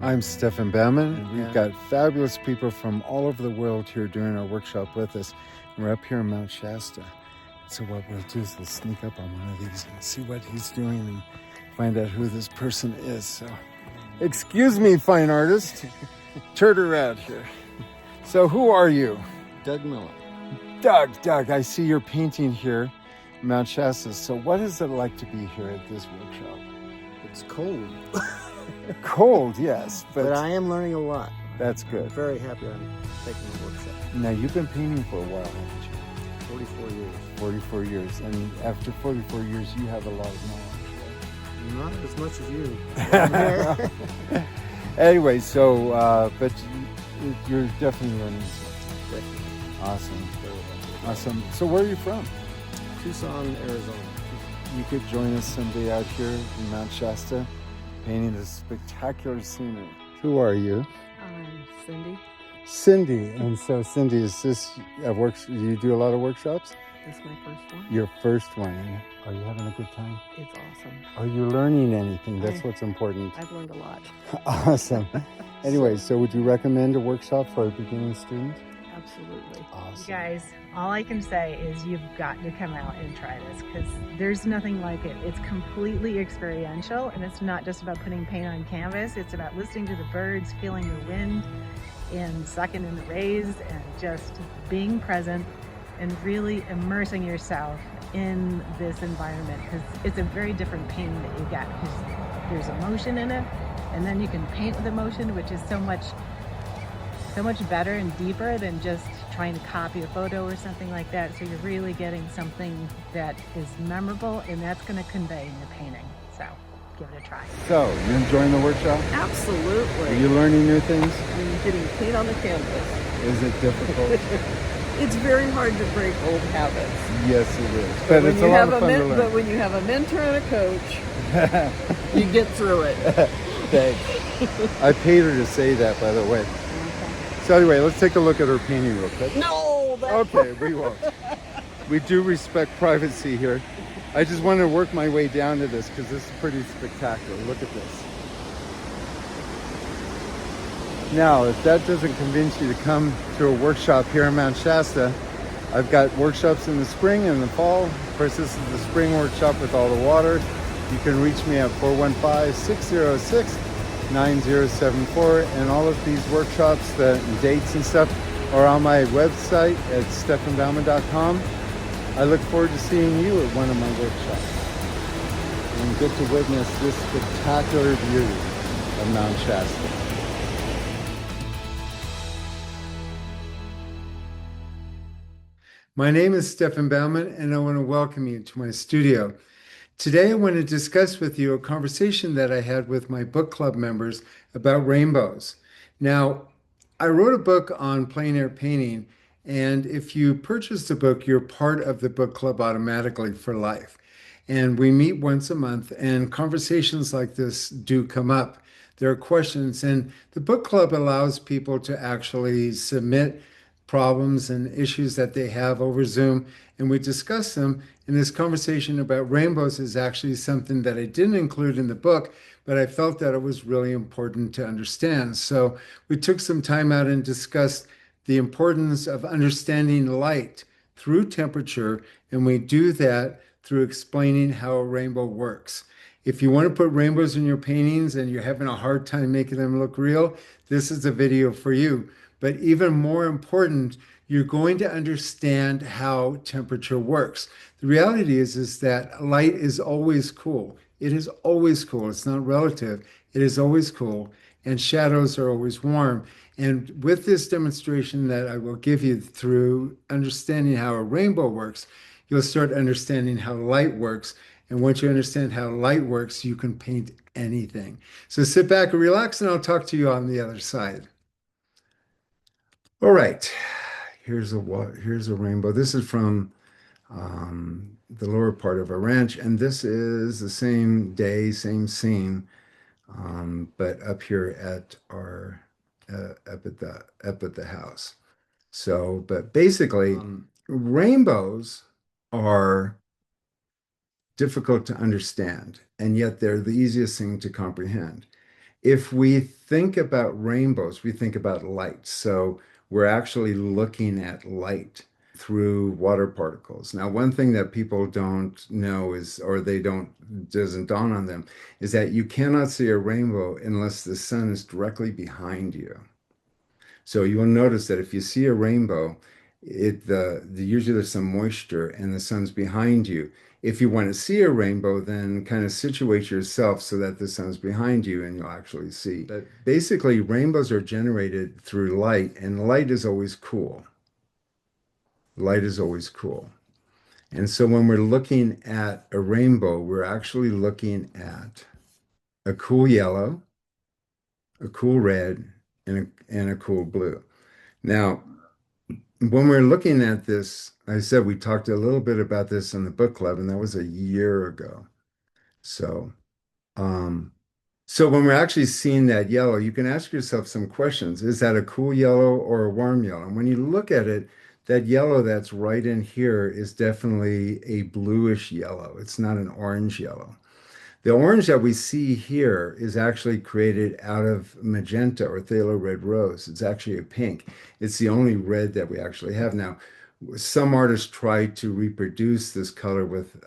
I'm Stefan Bauman, and we've got fabulous people from all over the world here doing our workshop with us. And we're up here in Mount Shasta. So what we'll do is we'll sneak up on one of these and see what he's doing and find out who this person is. So, excuse me, fine artist. Turtle out here. So who are you? Doug Miller. Doug, I see you're painting here in Mount Shasta. So what is it like to be here at this workshop? It's cold. Cold, yes, but I am learning a lot. That's good. I'm very happy I'm taking the workshop. Now, you've been painting for a while, haven't you? 44 years. 44 years. And after 44 years, you have a lot of knowledge, right? Not as much as you. Anyway, so, but you're definitely learning something. Definitely. Awesome. So where are you from? Tucson, Arizona. You could join us someday out here in Mount Shasta, painting this spectacular scenery. Who are you? I'm Cindy. Cindy. And so Cindy, is this you do a lot of workshops? This is my first one. Your first one. Are you having a good time? It's awesome. Are you learning anything? That's what's important. I've learned a lot. Awesome. Anyway, so would you recommend a workshop for a beginning student? Absolutely. Awesome. You guys, all I can say is you've got to come out and try this because there's nothing like it. It's completely experiential, and it's not just about putting paint on canvas. It's about listening to the birds, feeling the wind, and sucking in the rays, and just being present and really immersing yourself in this environment because it's a very different painting that you get because there's emotion in it, and then you can paint with emotion, which is so much better and deeper than just trying to copy a photo or something like that. So you're really getting something that is memorable, and that's going to convey in your painting. So give it a try. So, you enjoying the workshop? Absolutely. Are you learning new things? I'm getting paint on the canvas. Is it difficult? It's very hard to break old habits. Yes, it is. But it's a lot of fun to learn. But when you have a mentor and a coach, you get through it. Thanks. I paid her to say that, by the way. So anyway, let's take a look at her painting real quick. No! Okay, we won't. We do respect privacy here. I just wanted to work my way down to this because this is pretty spectacular. Look at this. Now, if that doesn't convince you to come to a workshop here in Mount Shasta, I've got workshops in the spring and the fall. Of course, this is the spring workshop with all the water. You can reach me at 415-606-9074, and all of these workshops, the dates and stuff, are on my website at stefanbauman.com. I look forward to seeing you at one of my workshops and get to witness this spectacular view of Mount Shasta. My name is Stefan Bauman, and I want to welcome you to my studio. Today, I want to discuss with you a conversation that I had with my book club members about rainbows. Now, I wrote a book on plein air painting, and if you purchase the book, you're part of the book club automatically for life. And we meet once a month, and conversations like this do come up. There are questions, and the book club allows people to actually submit problems and issues that they have over Zoom, and we discuss them. And this conversation about rainbows is actually something that I didn't include in the book, but I felt that it was really important to understand. So we took some time out and discussed the importance of understanding light through temperature, and we do that through explaining how a rainbow works. If you want to put rainbows in your paintings and you're having a hard time making them look real, this is a video for you. But even more important, you're going to understand how temperature works. The reality is that light is always cool. It is always cool. It's not relative. It is always cool. And shadows are always warm. And with this demonstration that I will give you through understanding how a rainbow works, you'll start understanding how light works. And once you understand how light works, you can paint anything. So sit back and relax, and I'll talk to you on the other side. All right, here's a rainbow. This is from the lower part of our ranch, and this is the same day, same scene, but up here at our up at the house. So, but basically, rainbows are difficult to understand, and yet they're the easiest thing to comprehend. If we think about rainbows, we think about light. So we're actually looking at light through water particles. Now, one thing that people don't know is, or they don't, doesn't dawn on them, is that you cannot see a rainbow unless the sun is directly behind you. So you will notice that if you see a rainbow, usually there's some moisture and the sun's behind you. If you want to see a rainbow, then kind of situate yourself so that the sun's behind you and you'll actually see. But basically, rainbows are generated through light, and light is always cool. Light is always cool. And so when we're looking at a rainbow, we're actually looking at a cool yellow, a cool red, and a cool blue. Now, when we're looking at this, I said we talked a little bit about this in the book club, and that was a year ago. So, so when we're actually seeing that yellow, you can ask yourself some questions. Is that a cool yellow or a warm yellow? And when you look at it, that yellow that's right in here is definitely a bluish yellow. It's not an orange yellow. The orange that we see here is actually created out of magenta or phthalo red rose. It's actually a pink. It's the only red that we actually have. Now, some artists try to reproduce this color with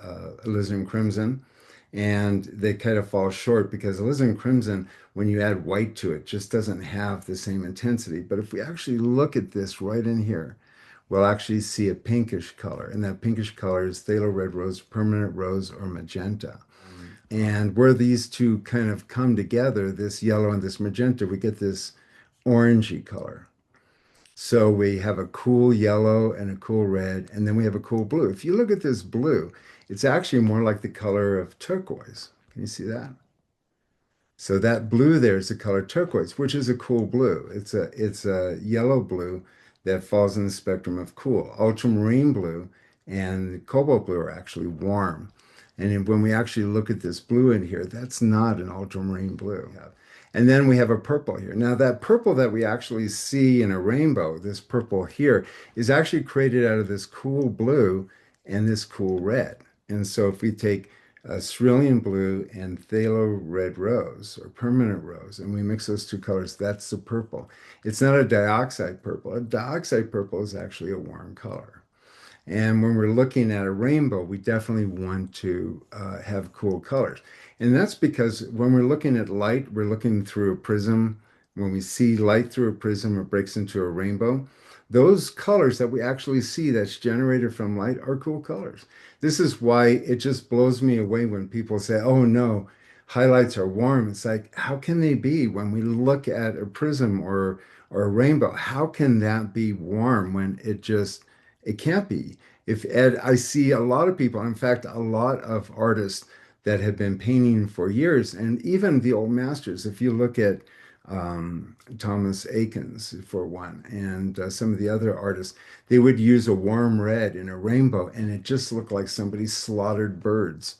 alizarin crimson, and they kind of fall short because alizarin crimson, when you add white to it, just doesn't have the same intensity. But if we actually look at this right in here, we'll actually see a pinkish color, and that pinkish color is phthalo red rose, permanent rose, or magenta. And where these two kind of come together, this yellow and this magenta, we get this orangey color. So we have a cool yellow and a cool red, and then we have a cool blue. If you look at this blue, it's actually more like the color of turquoise. Can you see that? So that blue there is the color turquoise, which is a cool blue. It's a yellow blue that falls in the spectrum of cool. Ultramarine blue and cobalt blue are actually warm. And when we actually look at this blue in here, that's not an ultramarine blue. And then we have a purple here. Now that purple that we actually see in a rainbow, this purple here, is actually created out of this cool blue and this cool red. And so if we take cerulean blue and phthalo red rose or permanent rose, and we mix those two colors, that's the purple. It's not a dioxide purple. A dioxide purple is actually a warm color. And when we're looking at a rainbow, we definitely want to have cool colors. And that's because when we're looking at light, we're looking through a prism. When we see light through a prism, it breaks into a rainbow. Those colors that we actually see that's generated from light are cool colors. This is why it just blows me away when people say, oh no, highlights are warm. It's like, how can they be when we look at a prism or a rainbow? How can that be warm when it can't be. I see a lot of people, in fact, a lot of artists that have been painting for years, and even the old masters. If you look at Thomas Eakins, for one, and some of the other artists, they would use a warm red in a rainbow, and it just looked like somebody slaughtered birds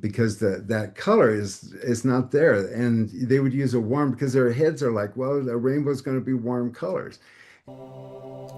because that color is not there. And they would use a warm because their heads are like, well, the rainbow is going to be warm colors.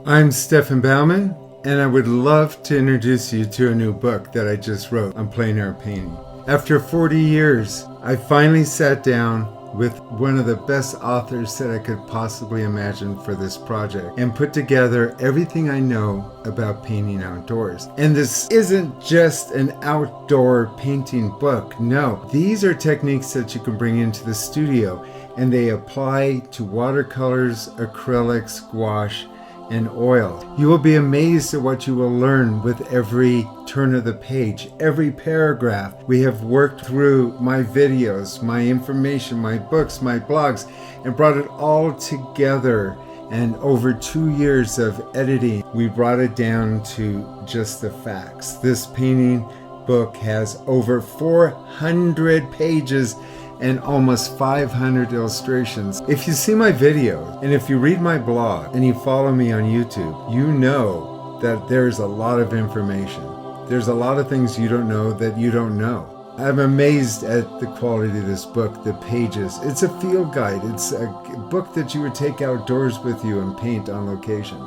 I'm Stefan Baumann, and I would love to introduce you to a new book that I just wrote on plein air painting. After 40 years, I finally sat down with one of the best authors that I could possibly imagine for this project and put together everything I know about painting outdoors. And this isn't just an outdoor painting book. No, these are techniques that you can bring into the studio, and they apply to watercolors, acrylics, gouache, and oil. You will be amazed at what you will learn with every turn of the page, every paragraph. We have worked through my videos, my information, my books, my blogs, and brought it all together. And over 2 years of editing, we brought it down to just the facts. This painting book has over 400 pages and almost 500 illustrations. If you see my videos, and if you read my blog, and you follow me on YouTube, you know that there's a lot of information. There's a lot of things you don't know that you don't know. I'm amazed at the quality of this book, the pages. It's a field guide. It's a book that you would take outdoors with you and paint on location.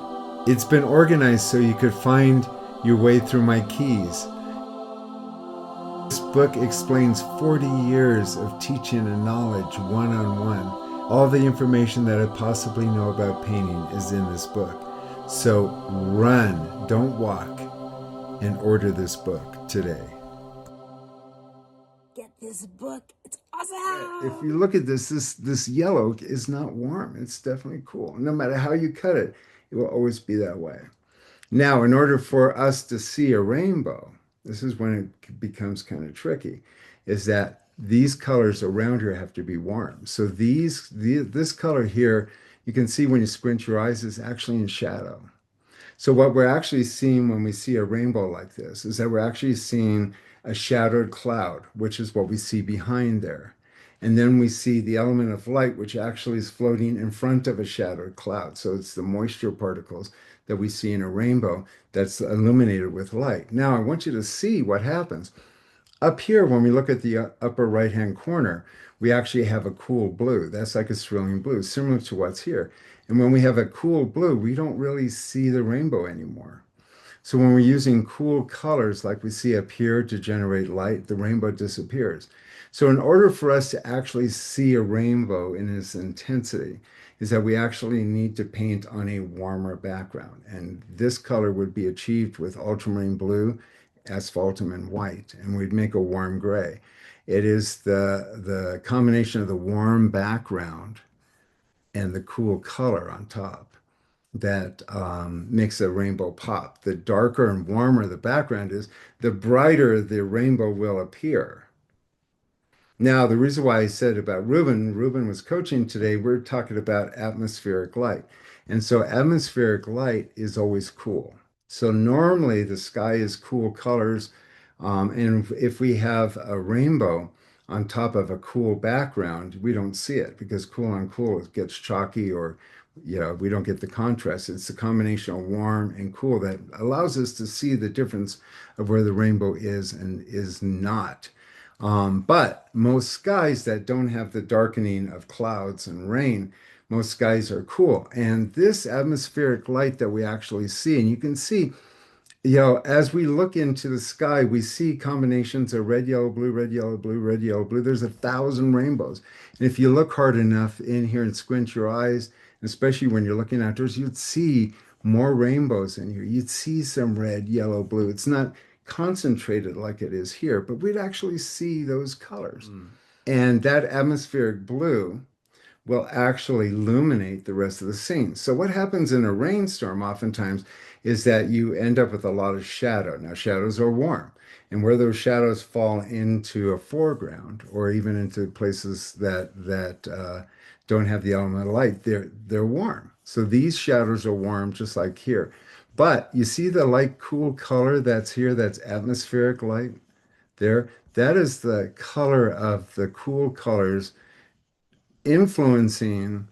It's been organized so you could find your way through my keys. This book explains 40 years of teaching and knowledge one-on-one. All the information that I possibly know about painting is in this book. So run, don't walk, and order this book today. Get this book. It's awesome. If you look at this yellow is not warm. It's definitely cool. No matter how you cut it, it will always be that way. Now, in order for us to see a rainbow, this is when it becomes kind of tricky, is that these colors around here have to be warm. So this color here, you can see when you squint your eyes, is actually in shadow. So what we're actually seeing when we see a rainbow like this is that we're actually seeing a shadowed cloud, which is what we see behind there. And then we see the element of light, which actually is floating in front of a shadowed cloud. So it's the moisture particles that we see in a rainbow that's illuminated with light. Now, I want you to see what happens. Up here, when we look at the upper right-hand corner, we actually have a cool blue. That's like a cerulean blue, similar to what's here. And when we have a cool blue, we don't really see the rainbow anymore. So when we're using cool colors like we see up here to generate light, the rainbow disappears. So in order for us to actually see a rainbow in its intensity, is that we actually need to paint on a warmer background. And this color would be achieved with ultramarine blue, asphaltum, and white, and we'd make a warm gray. It is the combination of the warm background and the cool color on top that makes a rainbow pop. The darker and warmer the background is, the brighter the rainbow will appear. Now, the reason why I said about Ruben was coaching today, we're talking about atmospheric light. And so atmospheric light is always cool. So normally the sky is cool colors. And if we have a rainbow on top of a cool background, we don't see it because cool on cool it gets chalky, or we don't get the contrast. It's the combination of warm and cool that allows us to see the difference of where the rainbow is and is not. But most skies that don't have the darkening of clouds and rain, most skies are cool. And this atmospheric light that we actually see, and you can see, as we look into the sky, we see combinations of red, yellow, blue, red, yellow, blue, red, yellow, blue. There's 1,000 rainbows. And if you look hard enough in here and squint your eyes, especially when you're looking outdoors, you'd see more rainbows in here. You'd see some red, yellow, blue. It's not concentrated like it is here, but we'd actually see those colors. And that atmospheric blue will actually illuminate the rest of the scene. So what happens in a rainstorm oftentimes is that you end up with a lot of shadow. Now, shadows are warm, and where those shadows fall into a foreground or even into places that don't have the element of light, they're warm. So these shadows are warm, just like here. But you see the light cool color that's here, that's atmospheric light there? That is the color of the cool colors influencing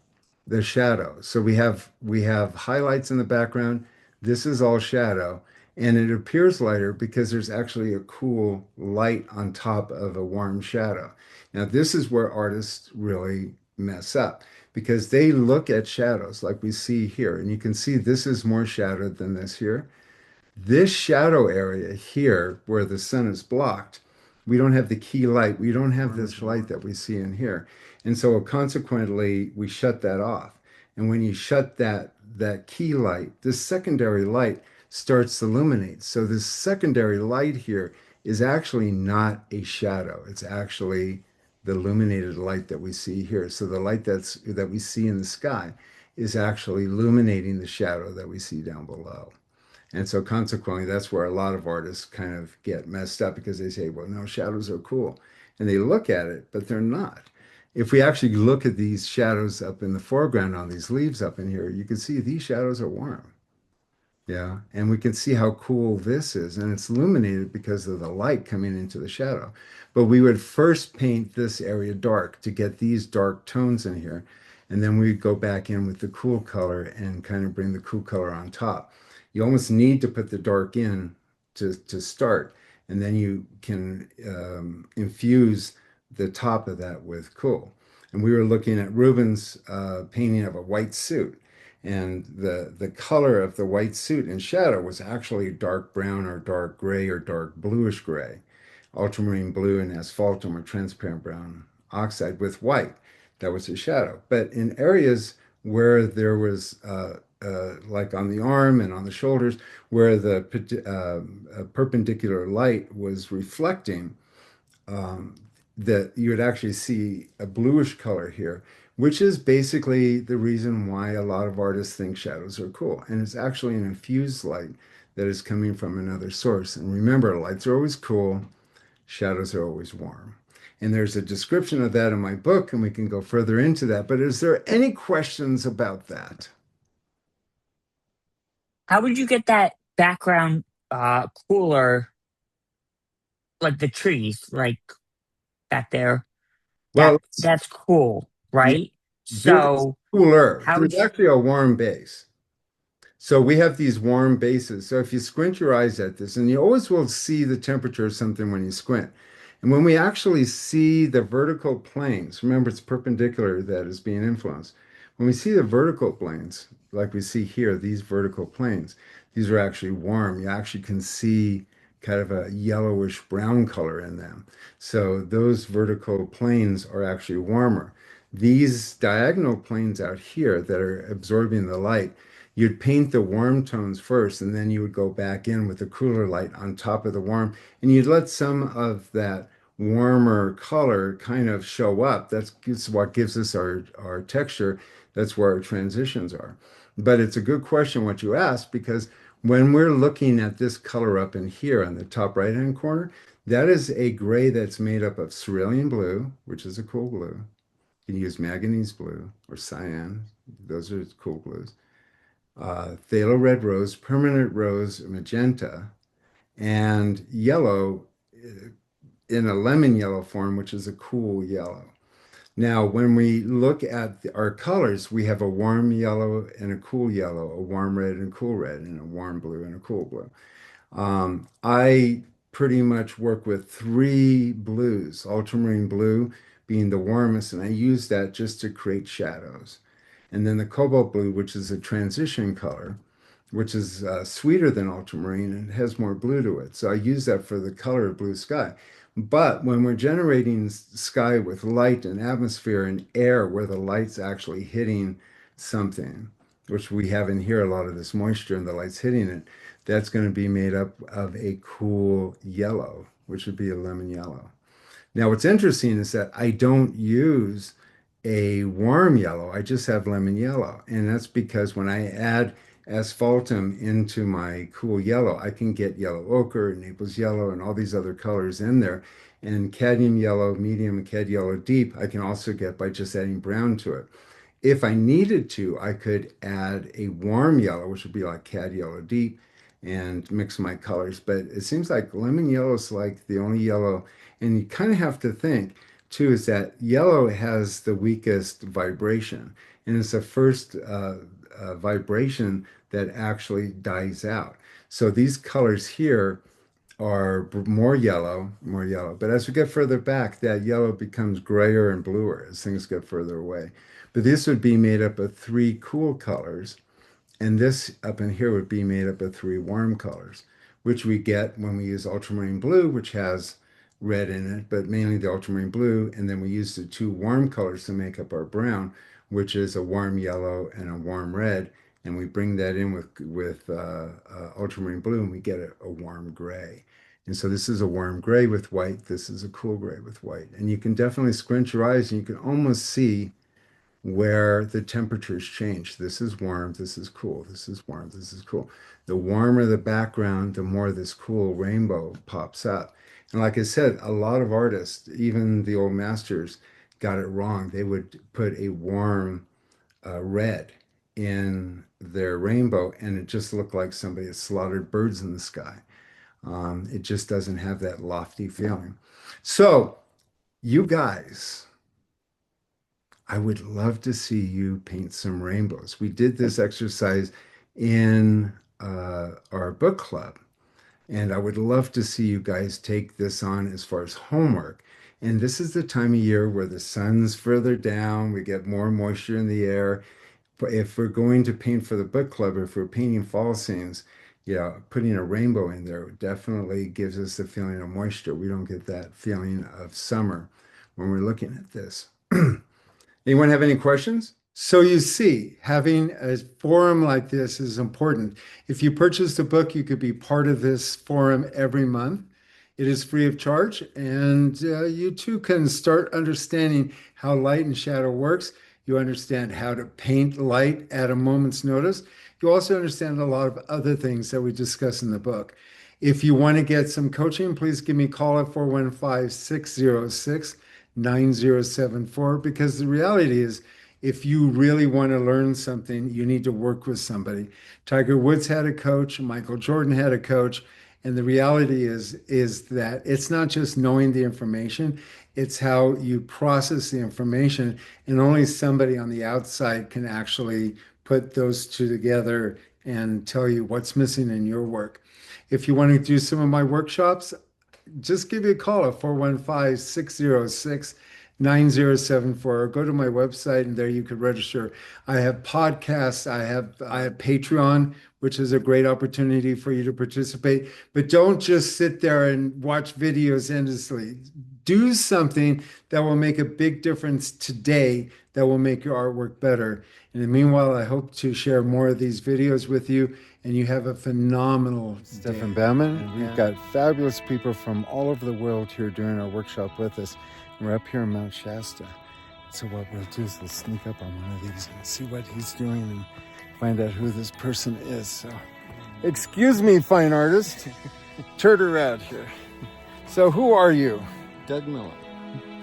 the shadow. So we have highlights in the background. This is all shadow, and it appears lighter because there's actually a cool light on top of a warm shadow. Now, this is where artists really mess up, because they look at shadows like we see here, and you can see this is more shadowed than this here. This shadow area here where the sun is blocked, we don't have the key light. We don't have this light that we see in here. And so consequently, we shut that off. And when you shut that key light, this secondary light starts to illuminate. So this secondary light here is actually not a shadow. It's actually the illuminated light that we see here. So the light that we see in the sky is actually illuminating the shadow that we see down below. And so consequently, that's where a lot of artists kind of get messed up, because they say, well, no, shadows are cool. And they look at it, but they're not. If we actually look at these shadows up in the foreground on these leaves up in here, you can see these shadows are warm. Yeah, and we can see how cool this is, and it's illuminated because of the light coming into the shadow. But we would first paint this area dark to get these dark tones in here, and then we go back in with the cool color and kind of bring the cool color on top. You almost need to put the dark in to start, and then you can infuse the top of that with cool. And we were looking at Ruben's painting of a white suit, and the color of the white suit in shadow was actually dark brown or dark gray or dark bluish gray. ultramarine blue and asphaltum or transparent brown oxide with white. That was a shadow. But in areas where there was like on the arm and on the shoulders, where the perpendicular light was reflecting, um, that you would actually see a bluish color here, which is basically the reason why a lot of artists think shadows are cool. And it's actually an infused light that is coming from another source. And remember, lights are always cool, shadows are always warm. And there's a description of that in my book, and we can go further into that. But is there any questions about that? How would you get that background cooler, like the trees, like back there? Well, That's cool, yeah, right? this So cooler. how would There's you, actually a warm base. So we have these warm bases. So if you squint your eyes at this, and you always will see the temperature of something when you squint. And when we actually see the vertical planes, remember it's perpendicular that is being influenced. When we see the vertical planes, like we see here, these vertical planes, these are actually warm. You actually can see kind of a yellowish brown color in them. So those vertical planes are actually warmer. These diagonal planes out here that are absorbing the light, you'd paint the warm tones first, and then you would go back in with the cooler light on top of the warm, and you'd let some of that warmer color kind of show up. That's what gives us our texture. That's where our transitions are. But it's a good question what you asked, because when we're looking at this color up in here on the top right-hand corner, that is a gray that's made up of cerulean blue, which is a cool blue. You can use manganese blue or cyan. Those are cool blues. Phthalo red rose, permanent rose, magenta, and yellow in a lemon yellow form, which is a cool yellow. Now, when we look at our colors, we have a warm yellow and a cool yellow, a warm red and a cool red, and a warm blue and a cool blue. I pretty much work with three blues, ultramarine blue being the warmest, and I use that just to create shadows. And then the cobalt blue, which is a transition color, which is sweeter than ultramarine and has more blue to it. So I use that for the color of blue sky. But when we're generating sky with light and atmosphere and air where the light's actually hitting something, which we have in here a lot of this moisture and the light's hitting it, that's going to be made up of a cool yellow, which would be a lemon yellow. Now, what's interesting is that I don't use a warm yellow. I just have lemon yellow. And that's because when I add asphaltum into my cool yellow, I can get yellow ochre, Naples yellow, and all these other colors in there. And cadmium yellow, medium, and cad yellow deep, I can also get by just adding brown to it. If I needed to, I could add a warm yellow, which would be like cad yellow deep, and mix my colors. But it seems like lemon yellow is like the only yellow. And you kind of have to think too, is that yellow has the weakest vibration. And it's the first vibration that actually dies out. So these colors here are more yellow. But as we get further back, that yellow becomes grayer and bluer as things get further away. But this would be made up of three cool colors, and this up in here would be made up of three warm colors, which we get when we use ultramarine blue, which has red in it, but mainly the ultramarine blue. And then we use the two warm colors to make up our brown, which is a warm yellow and a warm red. And we bring that in with ultramarine blue, and we get a warm gray. And so this is a warm gray with white. This is a cool gray with white. And you can definitely squint your eyes and you can almost see where the temperatures change. This is warm, this is cool, this is warm, this is cool. The warmer the background, the more this cool rainbow pops up. And like I said, a lot of artists, even the old masters, got it wrong. They would put a warm red in their rainbow, and it just looked like somebody had slaughtered birds in the sky. It just doesn't have that lofty feeling. So, you guys, I would love to see you paint some rainbows. We did this exercise in our book club, and I would love to see you guys take this on as far as homework. And this is the time of year where the sun's further down, we get more moisture in the air. But if we're going to paint for the book club, if we're painting fall scenes, Yeah, putting a rainbow in there definitely gives us the feeling of moisture. We don't get that feeling of summer when we're looking at this. Anyone have any questions? So you see, having a forum like this is important. If you purchase the book, you could be part of this forum every month. It is free of charge, and you too can start understanding how light and shadow works. You understand how to paint light at a moment's notice. You also understand a lot of other things that we discuss in the book. If you want to get some coaching, please give me a call at 415-606-9074, because the reality is, if you really want to learn something, you need to work with somebody. Tiger Woods had a coach, Michael Jordan had a coach, and the reality is that it's not just knowing the information, it's how you process the information, and only somebody on the outside can actually put those two together and tell you what's missing in your work. If you want to do some of my workshops, just give me a call at 415-606-9074, or go to my website, and there you could register. I have podcasts, I have Patreon, which is a great opportunity for you to participate. But don't just sit there and watch videos endlessly. Do something that will make a big difference today, that will make your artwork better. And meanwhile, I hope to share more of these videos with you, and you have a phenomenal Stefan Baumann. We've got fabulous people from all over the world here doing our workshop with us. We're up here in Mount Shasta. So what we'll do is we'll sneak up on one of these and see what he's doing and find out who this person is. So, excuse me, fine artist. Turtle out here. So who are you? Doug Miller.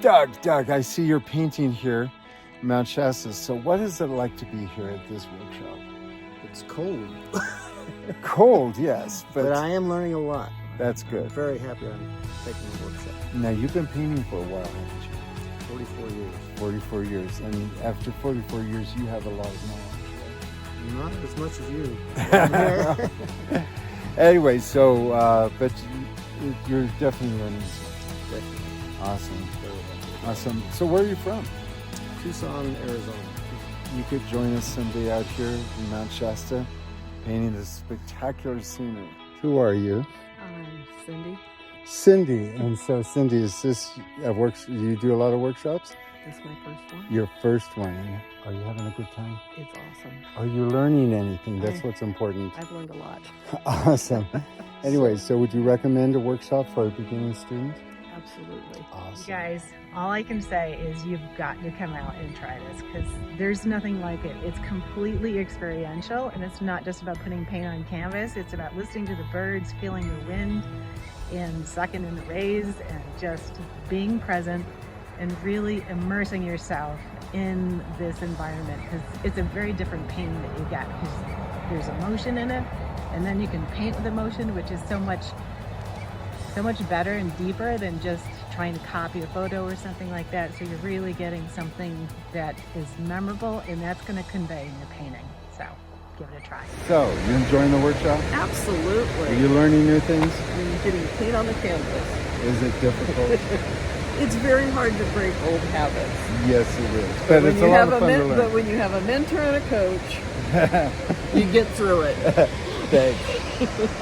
Doug, I see you're painting here, Mount Shasta. So what is it like to be here at this workshop? It's cold. Cold, yes, but I am learning a lot. That's I'm good. very happy I'm taking the workshop. Now, you've been painting for a while, haven't you? 44 years. 44 years. And after 44 years, you have a lot of knowledge, Not as much as you. right? Anyway, so, but you're definitely learning something. Definitely. Awesome. Very happy. Awesome. So where are you from? Tucson, Arizona. You could join us someday out here in Mount Shasta, painting this spectacular scenery. Who are you? I'm Cindy. Cindy. And so, Cindy, is this you do a lot of workshops? That's my first one. Your first one. Are you having a good time? It's awesome. Are you learning anything? That's I- what's important. I've learned a lot. Awesome. Anyway, so would you recommend a workshop for a beginning student? Absolutely. Awesome. You guys, all I can say is you've got to come out and try this, because there's nothing like it. It's completely experiential, and it's not just about putting paint on canvas. It's about listening to the birds, feeling the wind, and sucking in the rays, and just being present and really immersing yourself in this environment, because it's a very different painting that you get, because there's emotion in it, and then you can paint with emotion, which is so much better and deeper than just trying to copy a photo or something like that. So you're really getting something that is memorable, and that's going to convey in your painting. So give it a try. So, you enjoying the workshop? Absolutely. Are you learning new things? I'm getting paint on the canvas. Is it difficult? It's very hard to break old habits. Yes, it is. But it's a lot of fun to learn. But when you have a mentor and a coach, you get through it. Thanks.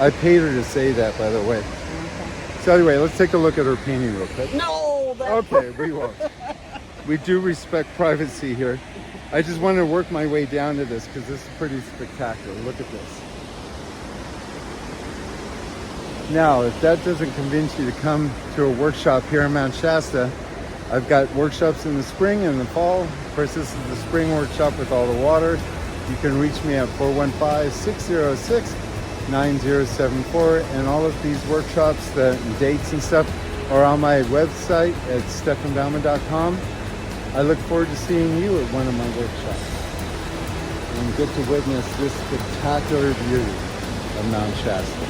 I paid her to say that, by the way. So anyway, let's take a look at her painting real quick. No! Okay, we won't. We do respect privacy here. I just wanted to work my way down to this because this is pretty spectacular. Look at this. Now, if that doesn't convince you to come to a workshop here in Mount Shasta, I've got workshops in the spring and the fall. Of course, this is the spring workshop with all the water. You can reach me at 415-606-9074, and all of these workshops, the dates and stuff, are on my website at stefanbaumann.com. I look forward to seeing you at one of my workshops and get to witness this spectacular beauty of Mount Shasta.